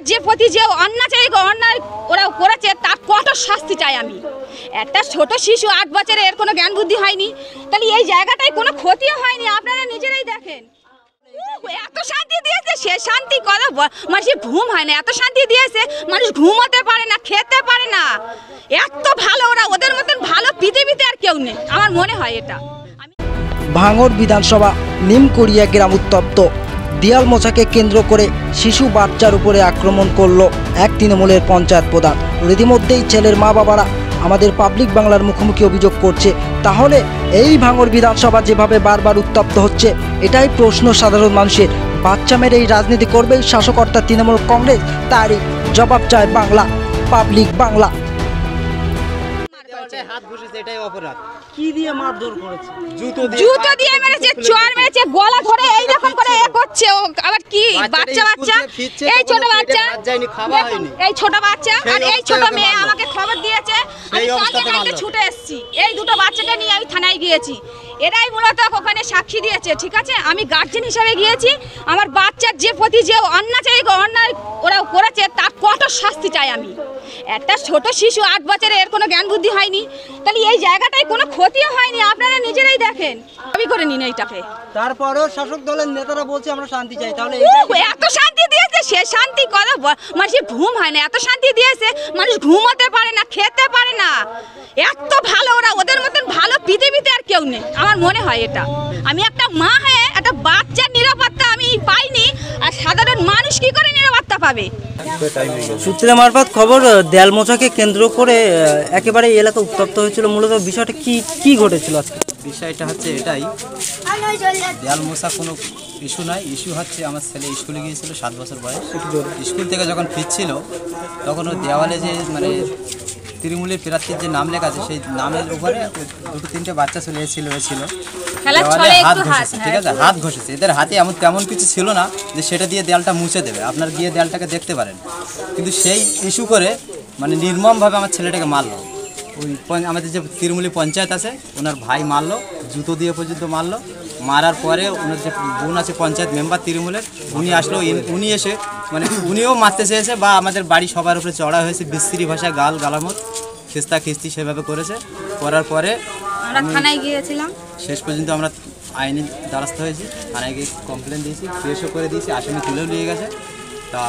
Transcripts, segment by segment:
বাচ্চার যে প্রতি যে অন্যায় ওরা করেছে তার কঠোর শাস্তি চাই আমি। একটা ছোট শিশু 8 বছরের, এর কোনো জ্ঞান বুদ্ধি হয়নি, তাহলে এই জায়গাটায় কোনো ক্ষতিও হয়নি, আপনারা নিজেরাই দেখেন। এত শান্তি দিয়েছে, সে শান্তি কথা মানুষের ঘুম হয় না, এত শান্তি দিয়েছে মানুষ ঘুমোতে পারে না, খেতে পারে না, এত ভালো ওরা, ওদের মতন ভালো পৃথিবীতে আর কেউ নেই আমার মনে হয়। এটা ভাঙড় বিধানসভা নিমকড়িয়া গ্রাম উত্তপ্ত। দেয়াল মোছাকে কেন্দ্র করে শিশু বাচ্চার উপরে আক্রমণ করলো এক তৃণমূলের পঞ্চায়েত প্রধান। রীতিমধ্যেই ছেলের মা বাবারা আমাদের পাবলিক বাংলার মুখোমুখি অভিযোগ করছে, তাহলে এই ভাঙড় বিধানসভা যেভাবে বারবার উত্তপ্ত হচ্ছে, এটাই প্রশ্ন সাধারণ মানুষের। বাচ্চা মেরে এই রাজনীতি করবে শাসকর্তা তৃণমূল কংগ্রেস, তারই জবাব চায় বাংলা, পাবলিক বাংলা। হাত ঘুষেছে, এটাই অপরাধ। কি দিয়ে মারধর করেছে? জুতো দিয়ে মেরেছে, চড় মেরেছে, গলা ধরে এই রকম করে এ করছে। ও আবার কি বাচ্চা, এই ছোট বাচ্চা, এই ছোট বাচ্চা আর এই ছোট মেয়ে আমাকে খবর দিয়েছে, আমি কালকে ছুটে এসেছি। এই দুটো বাচ্চাকে নিয়ে আমি থানায় গিয়েছি, এরাই মূলত ওখানে সাক্ষী দিয়েছে, ঠিক আছে। আমি গার্জেন হিসেবে গিয়েছি, আমার বাচ্চার যে প্রতি যে অন্যায় ওরা করেছে তার কঠোর শাস্তি চাই আমি। একটা ছোট শিশু 8 বছরের, এর কোনো জ্ঞান বুদ্ধি হয়নি, তাহলে এই জায়গাটায় কোনো ক্ষতিও হয়নি, আপনারা নিজেরাই দেখেন। আমি করে নিন এইটাকে। তারপরেও শাসক দলের নেতারা বলছে আমরা শান্তি চাই, তাহলে এত শান্তি দিয়েছে, সে শান্তি কথা মানুষের ঘুম হয় না, এত শান্তি দিয়েছে মানুষ ঘুমোতে পারে না, খেতে পারে না, এত ভালো ওরা, ওদের মতন ভালো পৃথিবীতে আর কেউ নেই আমার মনে হয়। এটা আমি একটা মা হয়ে একটা বাচ্চার নিরাপত্তা আমি পাইনি, আর সাধারণ মানুষ কি করে নিরাপত্তা পাবে? সূত্রের মারফত খবর, দেয়াল মোছাকে কেন্দ্র করে একেবারে এলাকা উত্তপ্ত হয়েছিল। মূলত বিষয়টা কি ঘটেছিল আজকে? বিষয়টা হচ্ছে এটাই, দেয়াল মোছা কোনো ইস্যু নয়, ইস্যু হচ্ছে আমার ছেলে স্কুলে গিয়েছিল 7 বছর বয়স। স্কুল থেকে যখন ফিরছিল তখন ও দেওয়ালে যে তৃণমূলের প্রার্থীর যে নাম লেখা আছে সেই নামের উপরে 2-3টে বাচ্চা চলে এসেছিল, দেওয়ালে হাত ঘষেছে, ঠিক আছে, হাত ঘষেছে। এদের হাতে তেমন কিছু ছিল না যে সেটা দিয়ে দেয়ালটা মুছে দেবে, আপনার গিয়ে দেয়ালটাকে দেখতে পারেন। কিন্তু সেই ইস্যু করে নির্মমভাবে আমার ছেলেটাকে মারলো। ওই আমাদের যে তৃণমূলী পঞ্চায়েত আছে ওনার ভাই মারলো, জুতো দিয়ে পর্যন্ত মারলো। মারার পরে ওনার যে বোন আছে পঞ্চায়েত মেম্বার তৃণমূলের, উনি আসলো, উনি এসে উনিও মারতে চেয়েছে, বা আমাদের বাড়ি সবার উপরে চড়া হয়েছে, বিশ্রী ভাষায় গালামত খিস্তা খিস্তি সেভাবে করেছে। করার পরে আমরা থানায় গিয়েছিলাম, শেষ পর্যন্ত আমরা আইনি দ্বারস্থ হয়েছি, থানায় গিয়ে কমপ্লেন দিয়েছি, কেসও করে দিয়েছি, আসামি তুলেও নিয়ে গেছে। তা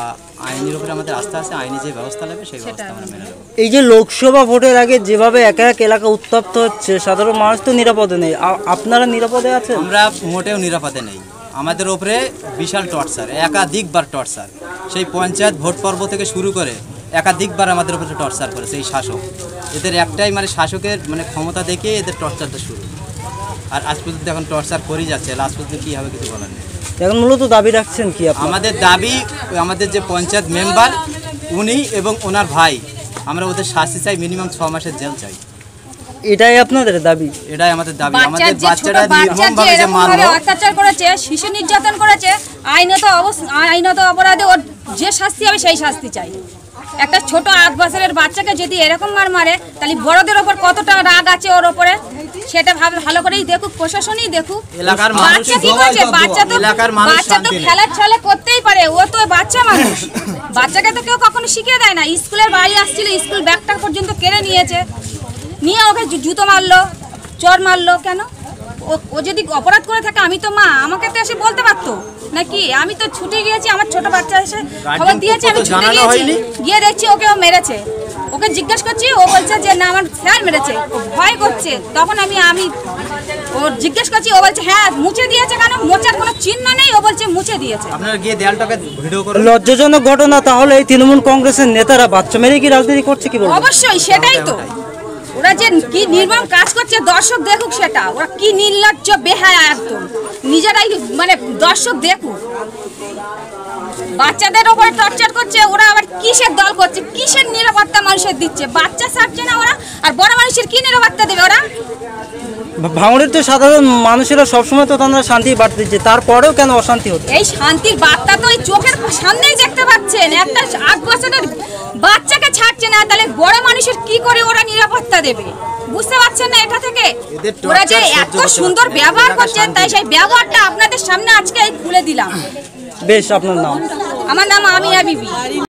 আইনের উপরে আমাদের আস্থা আছে, আইনি যে ব্যবস্থা নেবে সেই ব্যবস্থা আমরা মেনে নেব। এই যে লোকসভা ভোটের আগে যেভাবে এক এলাকা উত্তপ্ত হচ্ছে, সাধারণ মানুষ তো নিরাপদে নেই, আপনারা নিরাপদে আছেন? আমরা মোটেও নিরাপদে নেই, আমাদের ওপরে বিশাল টর্চার, একাধিকবার টর্চার। সেই পঞ্চায়েত ভোট পর্ব থেকে শুরু করে একাধিকবার আমাদের উপরে টর্চার করেছে এই শাসক। এদের একটাই শাসকের ক্ষমতা দেখিয়ে এদের টর্চারটা শুরু, আর আজ পর্যন্ত এখন টর্চার করেই যাচ্ছে। লাস্ট পর্যন্ত কী হবে কিছু বলার নেই। এখন মূলত দাবি রাখছেন কি? আমাদের দাবি, আমাদের যে পঞ্চায়েত মেম্বার উনি এবং ওনার ভাই, আমরা ওদের শাস্তি চাই, মিনিমাম 6 মাসের জেল চাই। এটাই আপনাদের দাবি? এটাই আমাদের দাবি। আমাদের বাচ্চাটা নির্মমভাবে যে মারলো, অত্যাচার করেছে, শিশু নির্যাতন করেছে, আইনত অপরাধে ওর যে শাস্তি হবে সেই শাস্তি চাই। একটা ছোট 8 বছরের বাচ্চাকে যদি এরকম মারে, তাহলে বড়দের ওপর কতটা রাগ আছে ওর ওপরে সেটা ভালো করেই দেখুক, প্রশাসনই দেখুক। এলাকার মানুষ বাচ্চা তো খেলার ছলে করতেই পারে, ও তো বাচ্চা মানুষ, বাচ্চাকে তো কেউ কখনো শিখিয়ে দেয় না। স্কুলের বাড়ি আসছিল, স্কুল ব্যাগটা পর্যন্ত কেড়ে নিয়েছে, নিয়ে ওকে জুতো মারলো, চর মারলো। কেন? ও যদি অপরাধ করে থাকে, আমি তো মা, আমাকে তো এসে বলতে পারতো নাকি? আমি তো ছুটে গিয়েছি, আমার ছোট বাচ্চা এসে খবর দিয়েছে, আমি ছুটে গিয়েছি, গিয়ে দেখছি ওকে ও মেরেছে। ওকে জিজ্ঞেস করছি, ও বলছে যে না আমার স্যার মেরেছে, ও ভয় করছে। তখন আমি ও জিজ্ঞেস করছি, ও বলছে হ্যাঁ মুছে দিয়েছে। কেন? মোচার কোনো চিহ্ন নেই, ও বলছে মুছে দিয়েছে। আপনারা গিয়ে দেয়ালটাকে ভিডিও করে। লজ্জাজনক ঘটনা। তাহলে এই তৃণমূল কংগ্রেসের নেতারা বাচ্চা মেরে কি রাজনীতি করছে কি বলবো? অবশ্যই, সেটাই তো। ওরা যে কি নির্মম কাজ করছে দর্শক দেখুক সেটা, ওরা কি নির্লজ্জ বেহায়া একদম, নিজেরাই দর্শক দেখুক। বাচ্চাদের ওপরে টর্চার করছে, ওরা আবার কিসের দল করছে, কিসের নিরাপত্তা মানুষের দিচ্ছে? বাচ্চা ছাড়ছে না ওরা, আর বড় মানুষের কি নিরাপত্তা দেবে ওরা? ভাঙড়ের তো সাধারণ মানুষেরা সবসময় তো তারা শান্তি বার্তা দিচ্ছে, তারপরেও কেন অশান্তি হচ্ছে? এই শান্তির বার্তা তো এই চোখের সামনেই দেখতে পাচ্ছেন, একটা 8 বছরের বাচ্চাকে ছাড়ছে না, তাহলে বড় মানুষের কি করে ওরা নিরাপত্তা দেবে? বুঝতে পারছেন না? এটা থেকে ওরা যে এত সুন্দর ব্যবহার করছেন, তাই সেই ব্যবহারটা আপনাদের সামনে আজকে খুলে দিলাম। বেশ, আপনার নাম? আমার নাম আমিয়া বিবি।